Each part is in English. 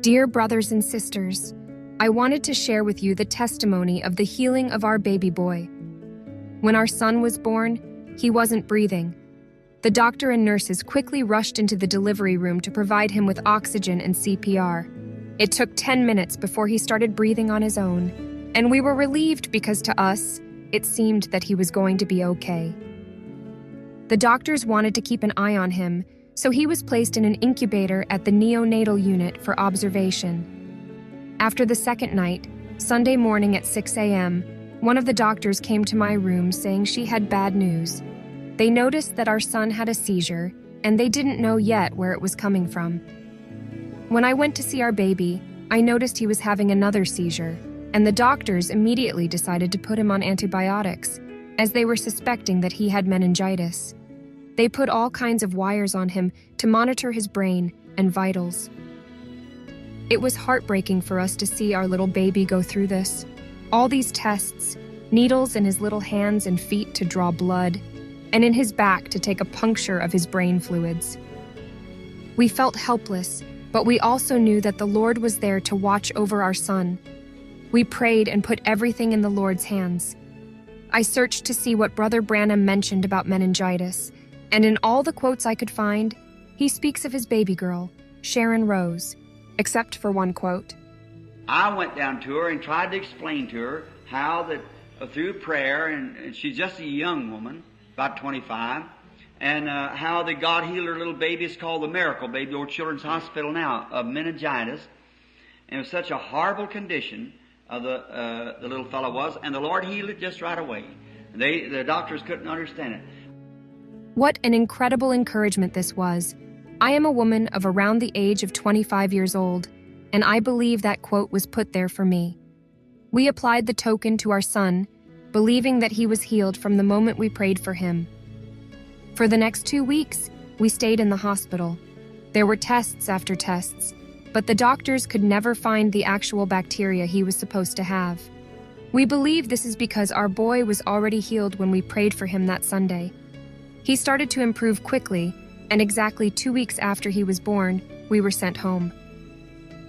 Dear brothers and sisters, I wanted to share with you the testimony of the healing of our baby boy. When our son was born, he wasn't breathing. The doctor and nurses quickly rushed into the delivery room to provide him with oxygen and CPR. It took 10 minutes before he started breathing on his own, and we were relieved because to us, it seemed that he was going to be okay. The doctors wanted to keep an eye on him, so he was placed in an incubator at the neonatal unit for observation. After the second night, Sunday morning at 6 a.m., one of the doctors came to my room saying she had bad news. They noticed that our son had a seizure, and they didn't know yet where it was coming from. When I went to see our baby, I noticed he was having another seizure, and the doctors immediately decided to put him on antibiotics, as they were suspecting that he had meningitis. They put all kinds of wires on him to monitor his brain and vitals. It was heartbreaking for us to see our little baby go through this. All these tests, needles in his little hands and feet to draw blood, and in his back to take a puncture of his brain fluids. We felt helpless, but we also knew that the Lord was there to watch over our son. We prayed and put everything in the Lord's hands. I searched to see what Brother Branham mentioned about meningitis, and in all the quotes I could find, he speaks of his baby girl, Sharon Rose, except for one quote. I went down to her and tried to explain to her how that through prayer, and she's just a young woman, about 25, and how that God healed her little baby. It's called the Miracle Baby, old Children's Hospital now, of meningitis. And it was such a horrible condition of the little fellow was, and the Lord healed it just right away. The doctors couldn't understand it. What an incredible encouragement this was. I am a woman of around the age of 25 years old, and I believe that quote was put there for me. We applied the token to our son, believing that he was healed from the moment we prayed for him. For the next 2 weeks, we stayed in the hospital. There were tests after tests, but the doctors could never find the actual bacteria he was supposed to have. We believe this is because our boy was already healed when we prayed for him that Sunday. He started to improve quickly, and exactly 2 weeks after he was born, we were sent home.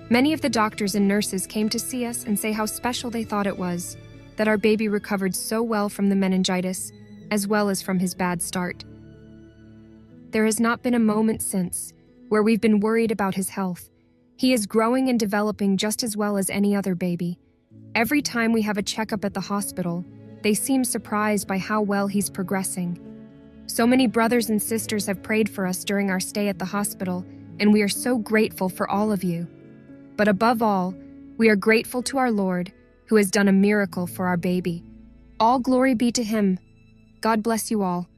Many of the doctors and nurses came to see us and say how special they thought it was that our baby recovered so well from the meningitis, as well as from his bad start. There has not been a moment since where we've been worried about his health. He is growing and developing just as well as any other baby. Every time we have a checkup at the hospital, they seem surprised by how well he's progressing. So many brothers and sisters have prayed for us during our stay at the hospital, and we are so grateful for all of you. But above all, we are grateful to our Lord, who has done a miracle for our baby. All glory be to him. God bless you all.